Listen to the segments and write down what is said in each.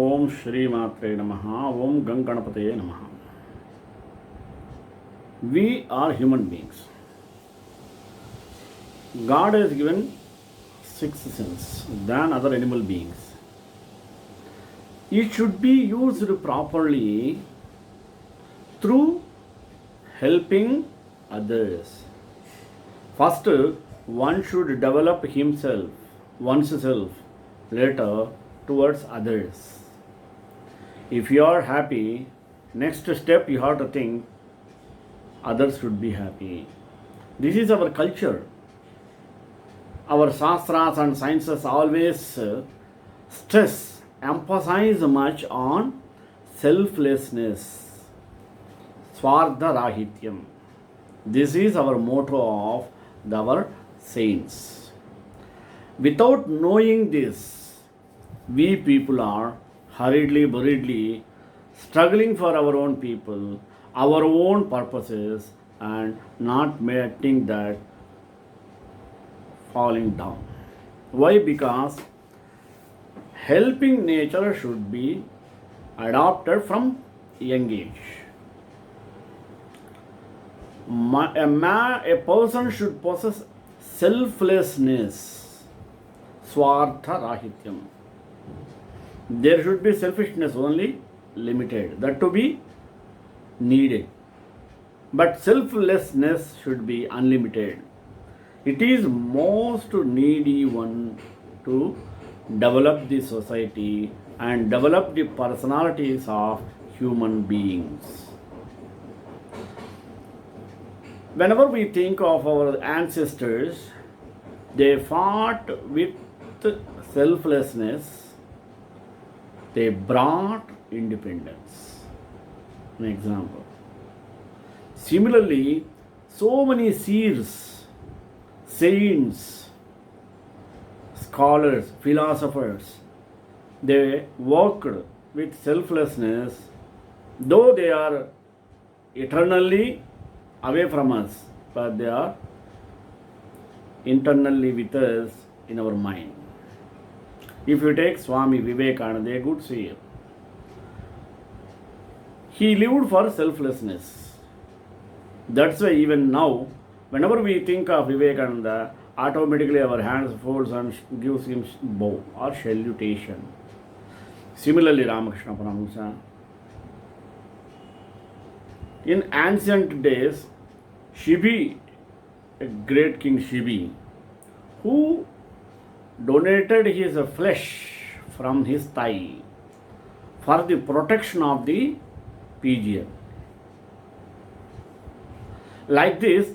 ఓం శ్రీ మాత్రే నమః. ఓం గంగణపతయే నమః. We are human beings. God has given sixth sense than other animal beings. It should be used properly through helping others. First, one should develop himself, oneself, later towards others. If you are happy, next step you have to think others should be happy. This is our culture. Our shastras and sciences always stress, emphasize much on selflessness, swartha rahityam. This is our motto of our saints. Without knowing this, we people are hurriedly struggling for our own people, our own purposes, and not making that falling down. Why? Because helping nature should be adopted from young age. A person should possess selflessness, swartha rahityam. There should be selfishness only, limited, that to be needed. But selflessness should be unlimited. It is most needy one to develop the society and develop the personalities of human beings. Whenever we think of our ancestors, they fought with selflessness. They brought independence. An example. Similarly, so many seers, saints, scholars, philosophers, they worked with selflessness, though they are eternally away from us, but they are internally with us in our mind. If you take Swami Vivekananda, a good seer, he lived for selflessness. That's why even now, whenever we think of Vivekananda, automatically our hands folds and gives him bow or salutation. Similarly, Ramakrishna Paramahamsa. In ancient days, Shibi, a great king Shibi, who donated his flesh from his thigh for the protection of the pigeon. Like this,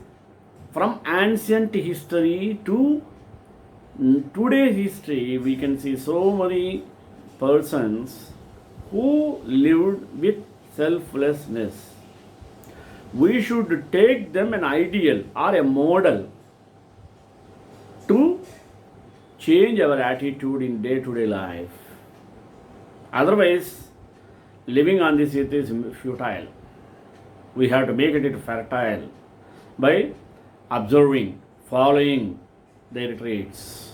from ancient history to today's history, we can see so many persons who lived with selflessness. We should take them an ideal or a model to change our attitude in day-to-day life. Otherwise, living on this earth is futile. We have to make it fertile by observing, following their traits.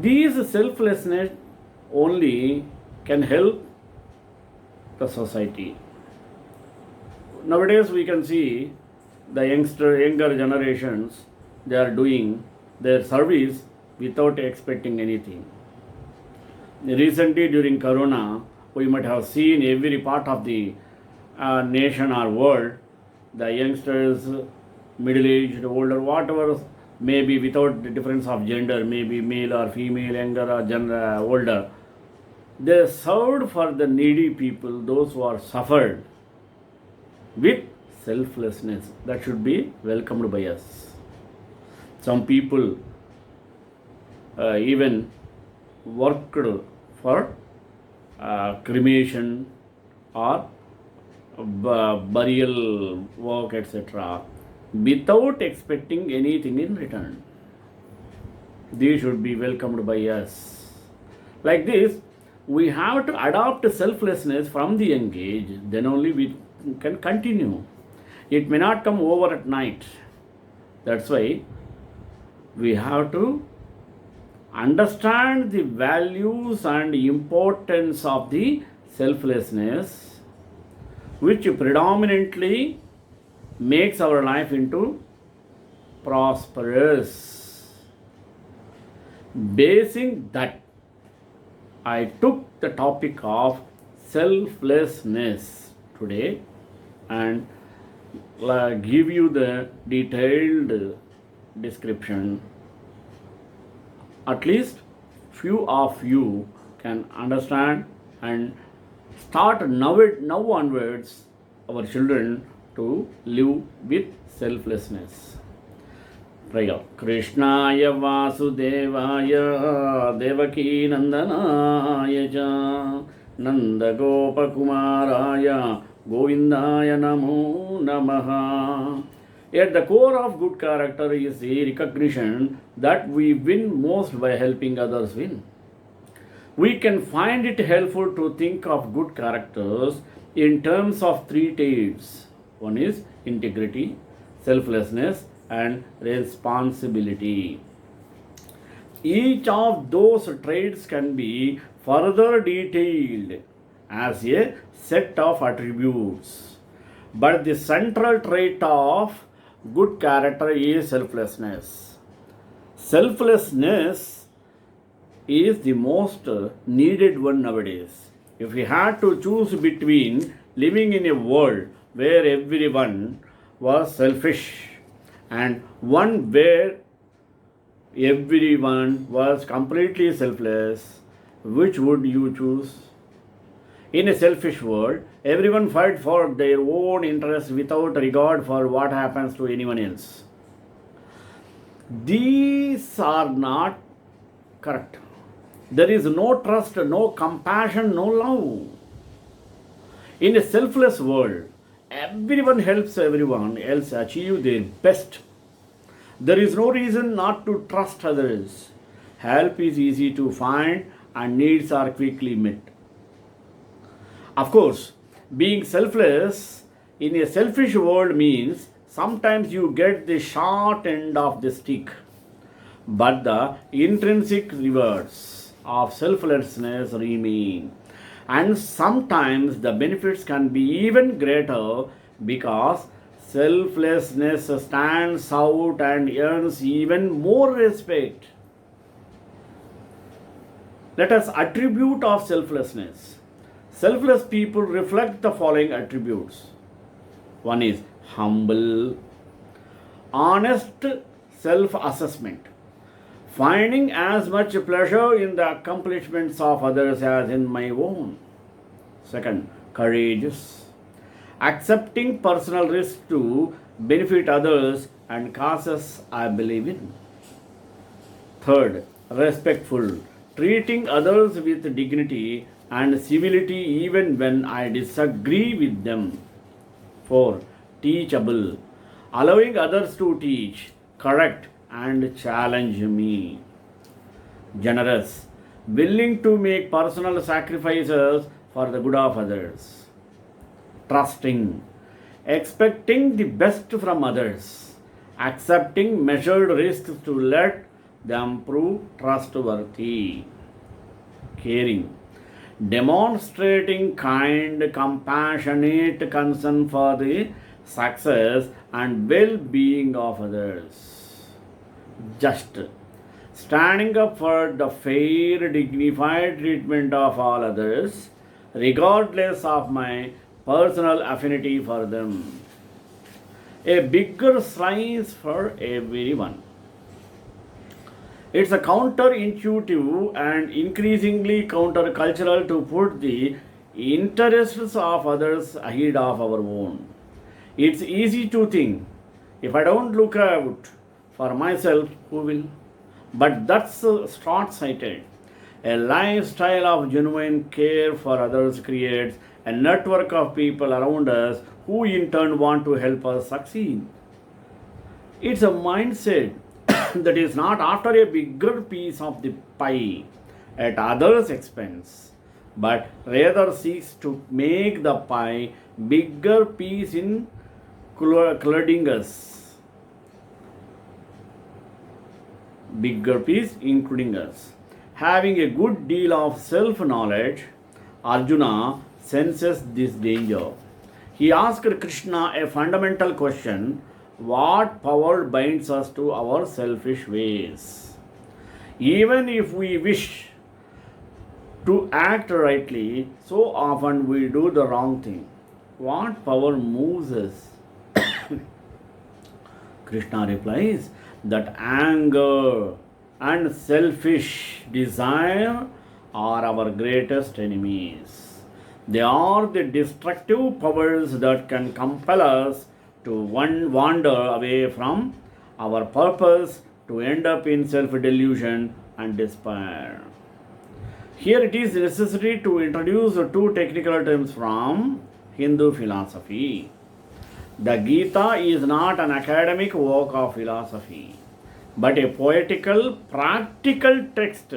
These selflessness only can help the society. Nowadays, we can see the younger generations, they are doing their service without expecting anything. Recently, during Corona, we might have seen every part of the nation or world, the youngsters, middle-aged, older, whatever, maybe without the difference of gender, maybe male or female, younger or older, they served for the needy people, those who are suffered, with selflessness. That should be welcomed by us. Some people even worked for cremation or burial work, etc., without expecting anything in return. These should be welcomed by us. Like this, we have to adopt selflessness from the young age, then only we can continue. It may not come over at night. That's why we have to understand the values and importance of the selflessness, which predominantly makes our life into prosperous. Basing that, I took the topic of selflessness today and give you the detailed description. At least few of you can understand and start now onwards our children to live with selflessness. Prayer. Krishnaya Vasudevaya Devaki Nandanaya Cha Nanda Gopakumaraya Govindaya Namo Namaha. At the core of good character is the recognition that we win most by helping others win. We can find it helpful to think of good characters in terms of three traits. One is integrity, selflessness, and responsibility. Each of those traits can be further detailed as a set of attributes. But the central trait of good character is selflessness. Selflessness is the most needed one nowadays. If we had to choose between living in a world where everyone was selfish and one where everyone was completely selfless, which would you choose? In a selfish world, everyone fight for their own interests without regard for what happens to anyone else. These are not correct. There is no trust, no compassion, no love. In a selfless world, everyone helps everyone else achieve their best. There is no reason not to trust others. Help is easy to find and needs are quickly met. Of course, being selfless in a selfish world means sometimes you get the short end of the stick. But the intrinsic rewards of selflessness remain. And sometimes the benefits can be even greater because selflessness stands out and earns even more respect. Let us attribute of selflessness. Selfless people reflect the following attributes. One is humble, honest self-assessment, finding as much pleasure in the accomplishments of others as in my own. Second, courageous, accepting personal risk to benefit others and causes I believe in. Third, respectful, treating others with dignity and civility even when I disagree with them. 4. Teachable, allowing others to teach, correct, and challenge me. Generous, willing to make personal sacrifices for the good of others. Trusting, expecting the best from others, accepting measured risks to let them prove trustworthy. Caring, demonstrating kind, compassionate concern for the success and well-being of others. Just, standing up for the fair, dignified treatment of all others, regardless of my personal affinity for them. A bigger slice for everyone. It's a counterintuitive and increasingly countercultural to put the interests of others ahead of our own. It's easy to think, if I don't look out for myself, who will? But that's short-sighted. A lifestyle of genuine care for others creates a network of people around us who in turn want to help us succeed. It's a mindset that is not after a bigger piece of the pie at others' expense, but rather seeks to make the pie bigger piece in clothing us. bigger piece, including us. Having a good deal of self knowledge, Arjuna senses this danger. He asked Krishna a fundamental question: what power binds us to our selfish ways? Even if we wish to act rightly, so often we do the wrong thing. What power moves us? Krishna replies that anger and selfish desire are our greatest enemies. They are the destructive powers that can compel us to wander away from our purpose, to end up in self delusion and despair. Here it is necessary to introduce two technical terms from Hindu philosophy. The Gita is not an academic work of philosophy, but a poetical, practical text.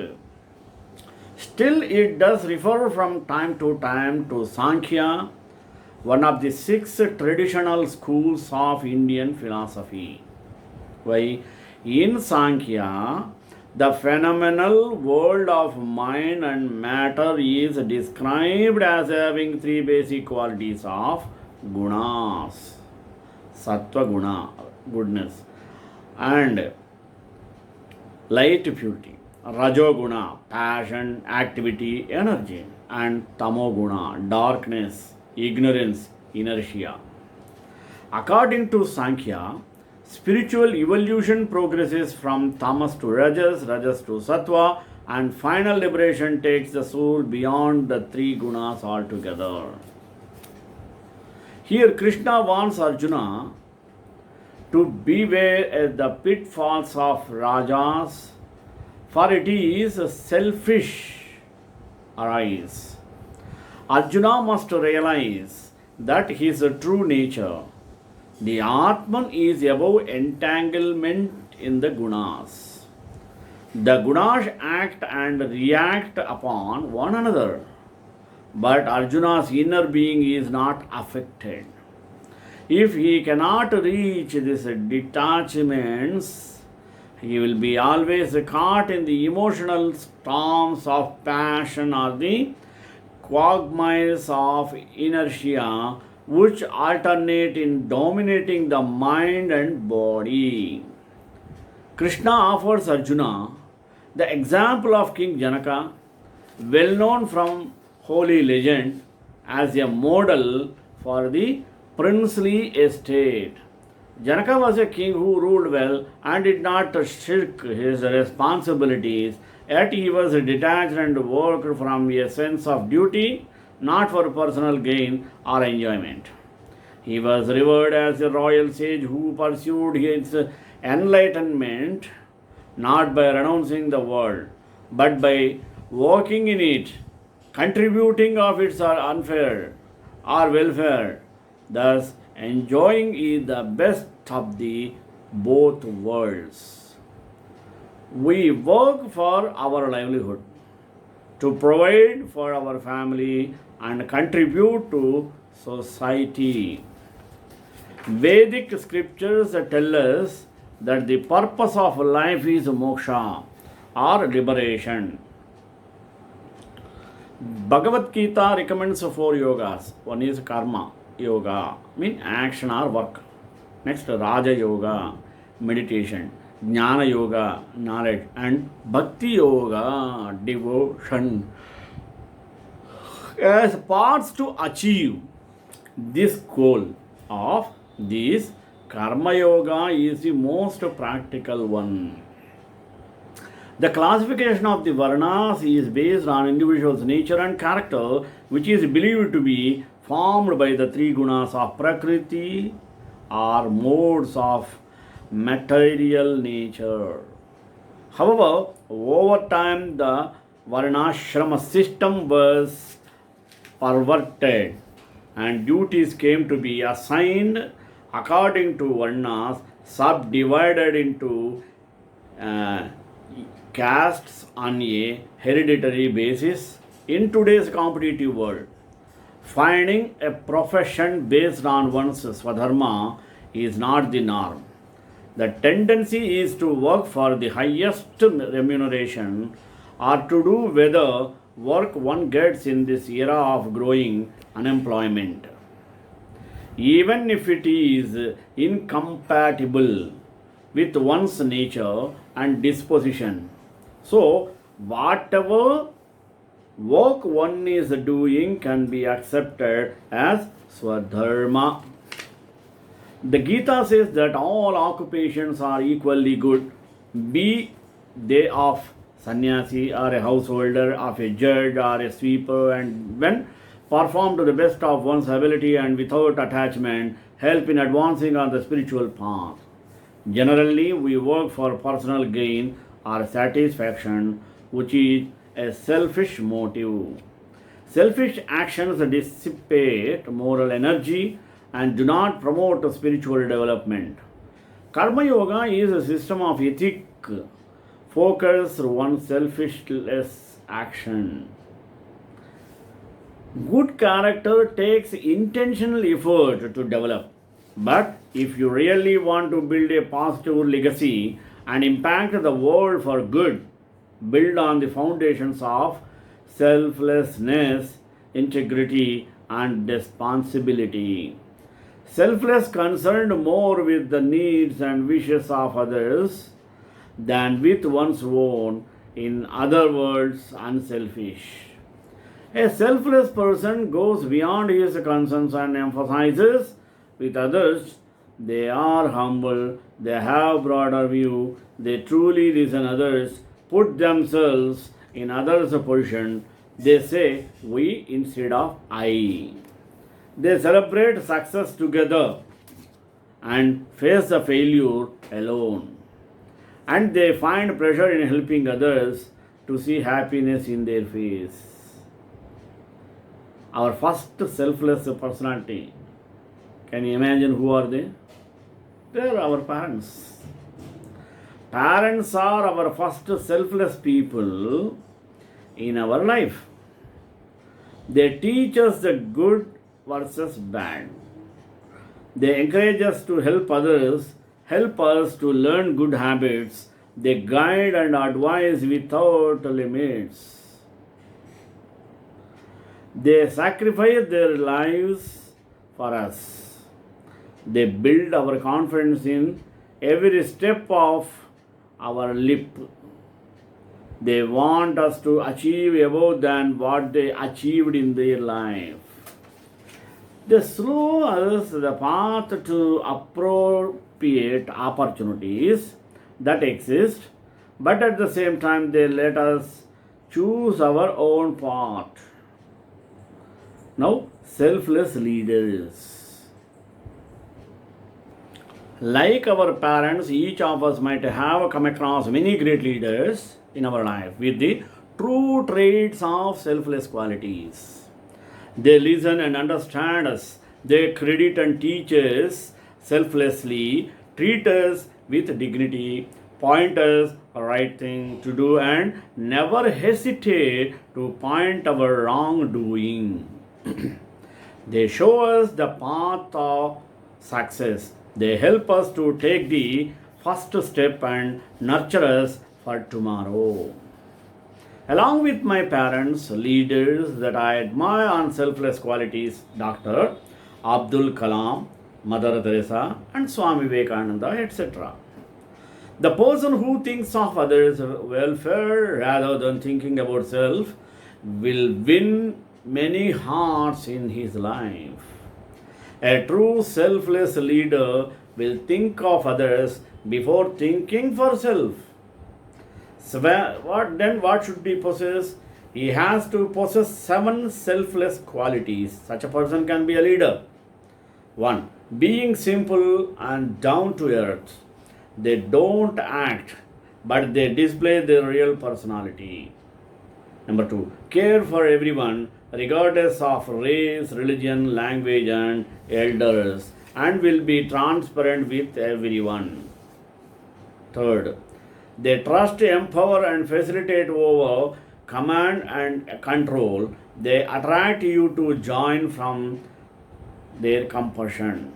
Still, it does refer from time to time to Sankhya, one of the 6 traditional schools of Indian philosophy. Why? In Sankhya, the phenomenal world of mind and matter is described as having 3 basic qualities of gunas: sattva guna, goodness, and light, purity; rajoguna, passion, activity, energy; and tamoguna, darkness, ignorance, inertia. According to Sankhya, spiritual evolution progresses from tamas to rajas, rajas to sattva, and final liberation takes the soul beyond the 3 gunas altogether. Here Krishna warns Arjuna to beware the pitfalls of rajas, for it is selfish arise. Arjuna must realize that his true nature, the Atman, is above entanglement in the gunas. The gunas act and react upon one another, but Arjuna's inner being is not affected. If he cannot reach these detachments, he will be always caught in the emotional storms of passion or the quagmires of inertia, which alternate in dominating the mind and body. Krishna offers Arjuna the example of King Janaka, well known from holy legend as a model for the princely estate. Janaka was a king who ruled well and did not shirk his responsibilities, yet he was detached and worked from a sense of duty, not for personal gain or enjoyment. He was revered as a royal sage who pursued his enlightenment not by renouncing the world, but by walking in it, contributing of its unfair or welfare, thus enjoying is the best of the both worlds. We work for our livelihood, to provide for our family and contribute to society. Vedic scriptures tell us that the purpose of life is moksha or liberation. Bhagavad Gita recommends 4 yogas. One is karma yoga, mean action or work. Next, Raja Yoga, meditation. Jnana Yoga, knowledge. And Bhakti Yoga, devotion. As parts to achieve this goal of this, Karma Yoga is the most practical one. The classification of the Varnas is based on individual's nature and character, which is believed to be formed by the 3 gunas of Prakriti or modes of material nature. However, over time the Varnashrama system was perverted and duties came to be assigned according to Varnas, subdivided into castes on a hereditary basis. In today's competitive world, finding a profession based on one's swadharma is not the norm. The tendency is to work for the highest remuneration or to do whether work one gets in this era of growing unemployment, even if it is incompatible with one's nature and disposition. So, whatever work one is doing can be accepted as swadharma. The Gita says that all occupations are equally good, be they of sannyasi or a householder, of a judge or a sweeper, and when performed to the best of one's ability and without attachment, help in advancing on the spiritual path. Generally, we work for personal gain or satisfaction, which is a selfish motive. Selfish actions dissipate moral energy and do not promote spiritual development. Karma Yoga is a system of ethic focused on selfishless action. Good character takes intentional effort to develop. But if you really want to build a positive legacy and impact the world for good, build on the foundations of selflessness, integrity, and responsibility. Selfless concerned more with the needs and wishes of others than with one's own, in other words, unselfish. A selfless person goes beyond his concerns and emphasizes with others. They are humble, they have broader view, they truly listen others, put themselves in others' position. They say we instead of I. They celebrate success together and face the failure alone. And they find pleasure in helping others to see happiness in their face. Our first selfless personality. Can you imagine who are they? They are our parents. Parents are our first selfless people in our life. They teach us the good versus bad. They encourage us to help others, help us to learn good habits. They guide and advise without limits. They sacrifice their lives for us. They build our confidence in every step of our lip. They want us to achieve above than what they achieved in their life. They show us the path to appropriate opportunities that exist, but at the same time, they let us choose our own path. Now, selfless leaders. Like our parents, each of us might have come across many great leaders in our life with the true traits of selfless qualities. They listen and understand us. They credit and teach us selflessly, treat us with dignity, point us the right thing to do, and never hesitate to point our wrongdoing. They show us the path of success. They help us to take the first step and nurture us for tomorrow. Along with my parents, leaders that I admire on selfless qualities, Dr. Abdul Kalam, Mother Teresa, and Swami Vivekananda, etc. The person who thinks of others' welfare rather than thinking about self will win many hearts in his life. A true selfless leader will think of others before thinking for self. So what should he possess? He has to possess 7 selfless qualities. Such a person can be a leader. 1. Being simple and down to earth. They don't act, but they display their real personality. Number 2. Care for everyone, regardless of race, religion, language, and elders, and will be transparent with everyone. 3rd. They trust, empower, and facilitate over command and control. They attract you to join from their compassion.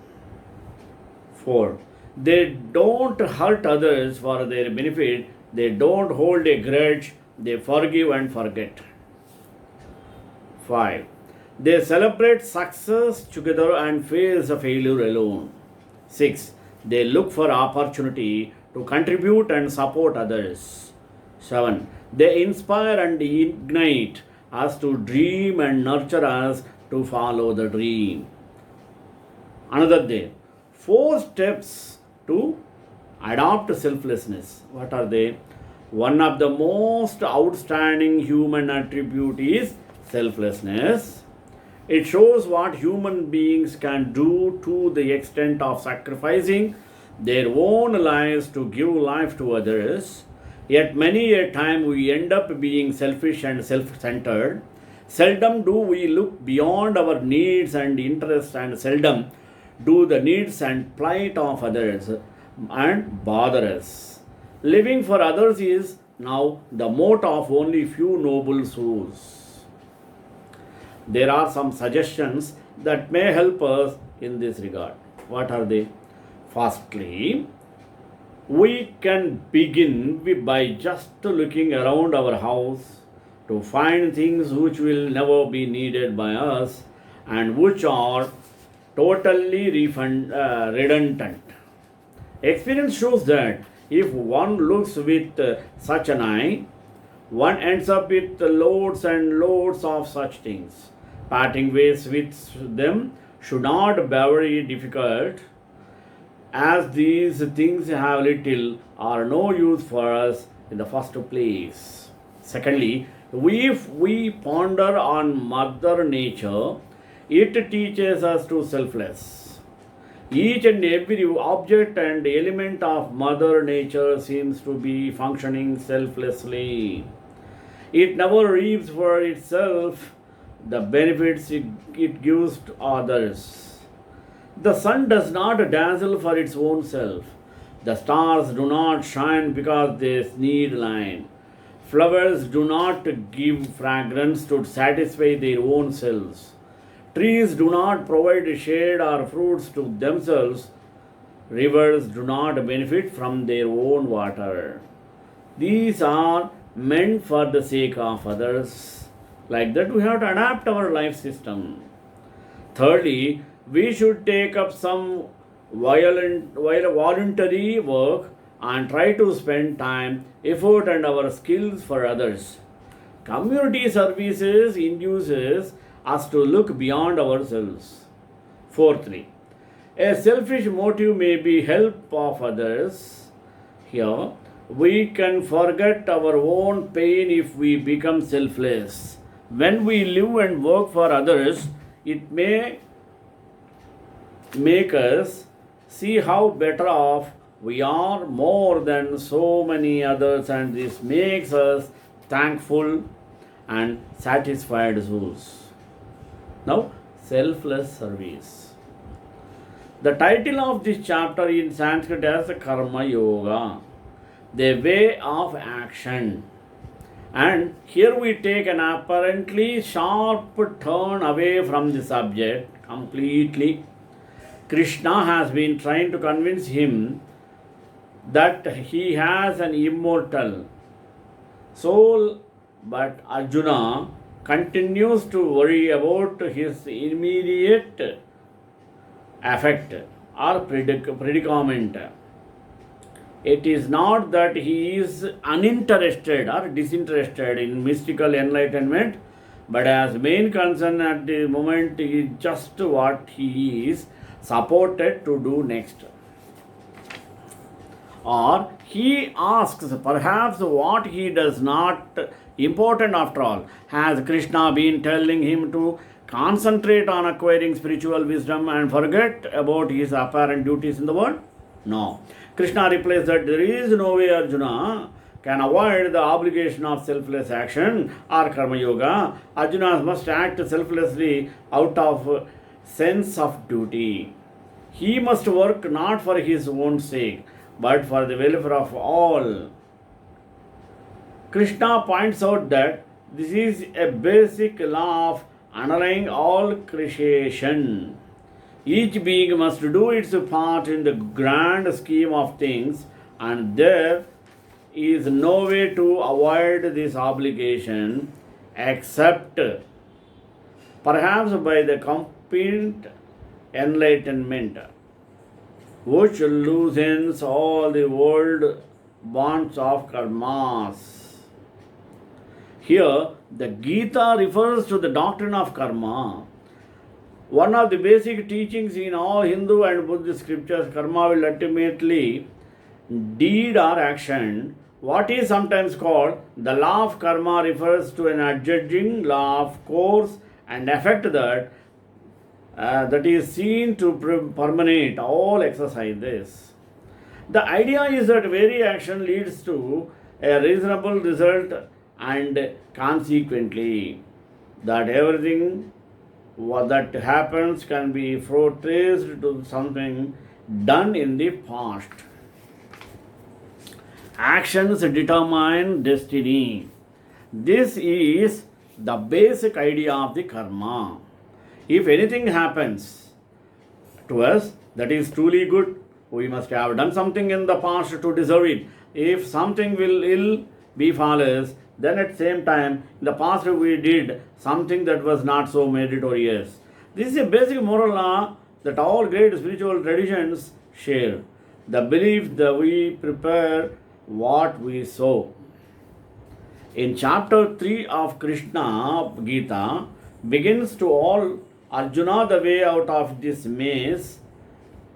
4. They don't hurt others for their benefit. They don't hold a grudge. They forgive and forget. 5. They celebrate success together and face a failure alone. 6. They look for opportunity to contribute and support others. 7. They inspire and ignite us to dream and nurture us to follow the dream. Another day, 4 steps to adopt selflessness. What are they? One of the most outstanding human attribute is selflessness. It shows what human beings can do to the extent of sacrificing their own lives to give life to others. Yet many a time we end up being selfish and self-centered. Seldom do we look beyond our needs and interests, and seldom do the needs and plight of others and bother us. Living for others is now the motto of only few noble souls. There are some suggestions that may help us in this regard. What are they? Firstly, we can begin by just looking around our house to find things which will never be needed by us and which are totally redundant. Experience shows that if one looks with such an eye, one ends up with loads and loads of such things. Parting ways with them should not be very difficult, as these things have little or no use for us in the first place. Secondly, if we ponder on Mother Nature, it teaches us to selfless. Each and every object and element of Mother Nature seems to be functioning selflessly. It never reaps for itself the benefits it gives to others. The sun does not dazzle for its own self. The stars do not shine because they need light. Flowers do not give fragrance to satisfy their own selves. Trees do not provide shade or fruits to themselves. Rivers do not benefit from their own water. These are meant for the sake of others. Like that, we have to adapt our life system. Thirdly, we should take up some voluntary work and try to spend time, effort, and our skills for others. Community services induces us to look beyond ourselves. Fourthly, a selfish motive may be help of others. Here, we can forget our own pain if we become selfless. When we live and work for others, it may make us see how better off we are more than so many others, and this makes us thankful and satisfied souls. Now, selfless service. The title of this chapter in Sanskrit is Karma Yoga, the way of action. And here we take an apparently sharp turn away from the subject completely. Krishna has been trying to convince him that he has an immortal soul, but Arjuna continues to worry about his immediate affect or predicament. It is not that he is uninterested or disinterested in mystical enlightenment, but as main concern at the moment is just what he is supported to do next. Or he asks perhaps what he does not important after all. Has Krishna been telling him to concentrate on acquiring spiritual wisdom and forget about his apparent duties in the world? No. Krishna replies that there is no way Arjuna can avoid the obligation of selfless action or karma yoga. Arjuna must act selflessly out of sense of duty. He must work not for his own sake, but for the welfare of all. Krishna points out that this is a basic law of underlying all creation. Each being must do its part in the grand scheme of things, and there is no way to avoid this obligation except perhaps by the complete enlightenment, which loosens all the old bonds of karmas. Here, the Gita refers to the doctrine of karma. One of the basic teachings in all Hindu and Buddhist scriptures, karma will ultimately deed or action. What is sometimes called the law of karma refers to an adjudging law of cause and effect that is seen to permeate all exercises. The idea is that every action leads to a reasonable result, and consequently that everything that happens can be traced to something done in the past. Actions determine destiny. This is the basic idea of the karma. If anything happens to us that is truly good, we must have done something in the past to deserve it. If something will ill befall us, then at the same time, in the past we did something that was not so meritorious. This is a basic moral law that all great spiritual traditions share. The belief that we prepare what we sow. In chapter 3 of Krishna Gita begins to all Arjuna the way out of this maze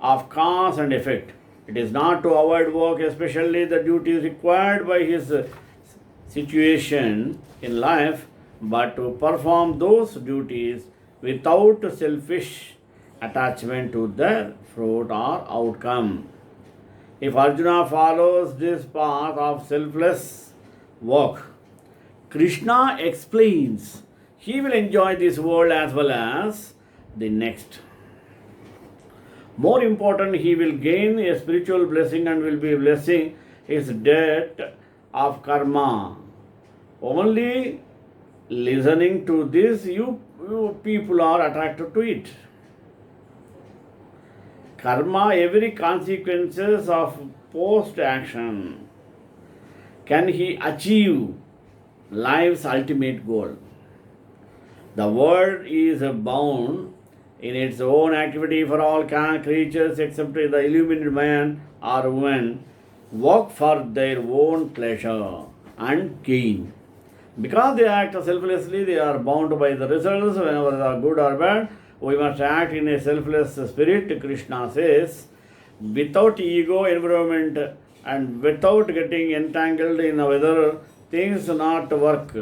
of cause and effect. It is not to avoid work, especially the duties required by his situation in life, but to perform those duties without selfish attachment to the fruit or outcome. If Arjuna follows this path of selfless work, Krishna explains he will enjoy this world as well as the next. More important, he will gain a spiritual blessing and will be blessing his debt of karma. Only listening to this, you people are attracted to it. Karma, every consequences of post action. Can he achieve life's ultimate goal? The world is bound in its own activity for all creatures except the illuminated man or woman work for their own pleasure and gain. Because they act selflessly, they are bound by the results, whenever they are good or bad. We must act in a selfless spirit, Krishna says, without ego, environment, and without getting entangled in whether things not work.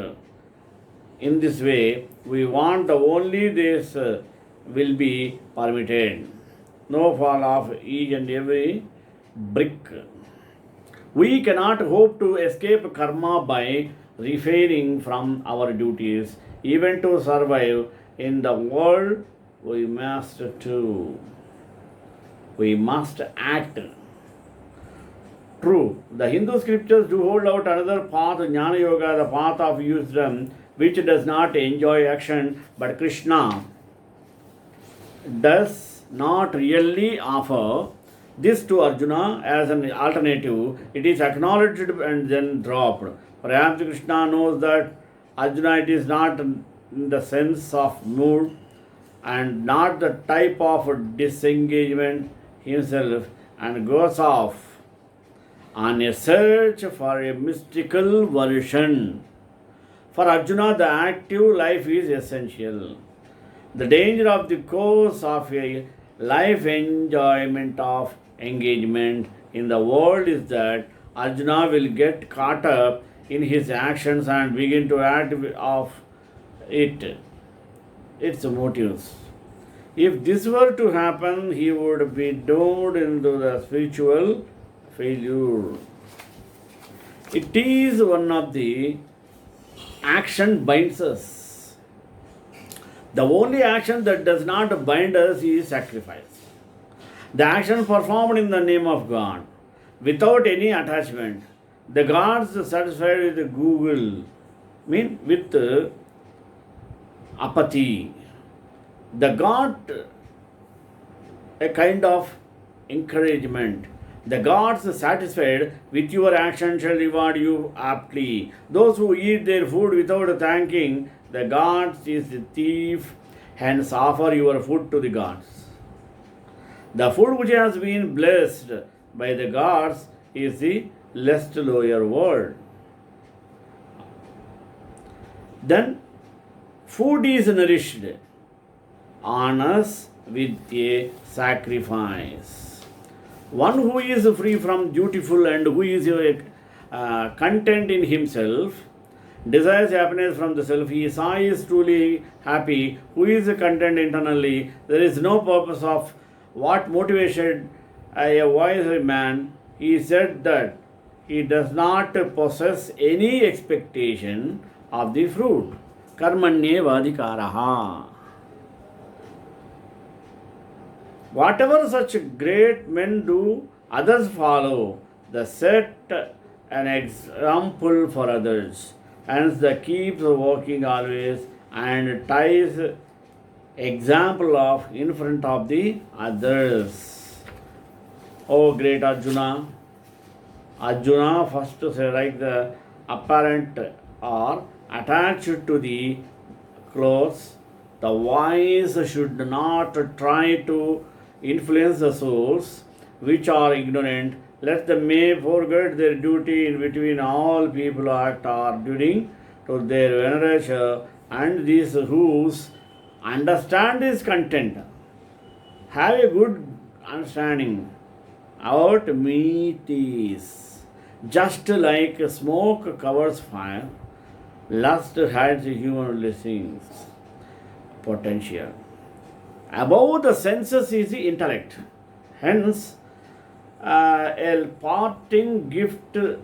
In this way, we want only this will be permitted. No fall of each and every brick. We cannot hope to escape karma by refraining from our duties. Even to survive in the world, we must act. True, the Hindu scriptures do hold out another path, Jnana Yoga, the path of wisdom, which does not enjoy action, but Krishna does not really offer this to Arjuna as an alternative. It is acknowledged and then dropped. Perhaps Krishna knows that Arjuna it is not in the sense of mood and not the type of disengagement himself, and goes off on a search for a mystical version. For Arjuna, the active life is essential. The danger of the course of a life enjoyment of engagement in the world is that Arjuna will get caught up in his actions and begin to act of its motives. If this were to happen, he would be doomed into the spiritual failure. It is one of the action binds us. The only action that does not bind us is sacrifice. The action performed in the name of God, without any attachment. The gods satisfied with Google, with apathy. The God a kind of encouragement. The gods satisfied with your action shall reward you aptly. Those who eat their food without thanking the gods is the thief, hence offer your food to the gods. The food which has been blessed by the gods is the less lower world. Then food is nourished on us with a sacrifice. One who is free from dutiful and who is content in himself, desires happiness from the self, he is truly happy, who is content internally. There is no purpose of what motivated a wise man. He said that he does not possess any expectation of the fruit. Karmanyevadhikaraha. Whatever such great men do, others follow. They set an example for others. Hence, they keep working always and ties example of in front of the others. Oh, great Arjuna! Arjuna first say like the apparent or attached to the clothes. The wise should not try to influence the souls which are ignorant, lest they may forget their duty in between all people act are during to their veneration, and these whose understand is content have a good understanding about meat is just like smoke covers fire, lust hides human blessings potential. Above the senses is the intellect. Hence, a parting gift the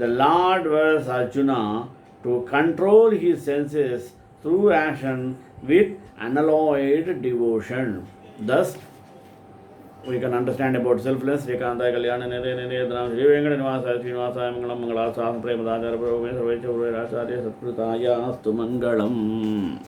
Lord was Arjuna to control his senses through action with unalloyed devotion. Thus, we can understand about selfless. Rekanta Kalyana Nere Nere Dram Sri Venkata Nivasa Srinivasa Mangalam Mangala Saham Premadachara Prabhu Sarvecha Urve Racharya Satkrutaya Astu Mangalam.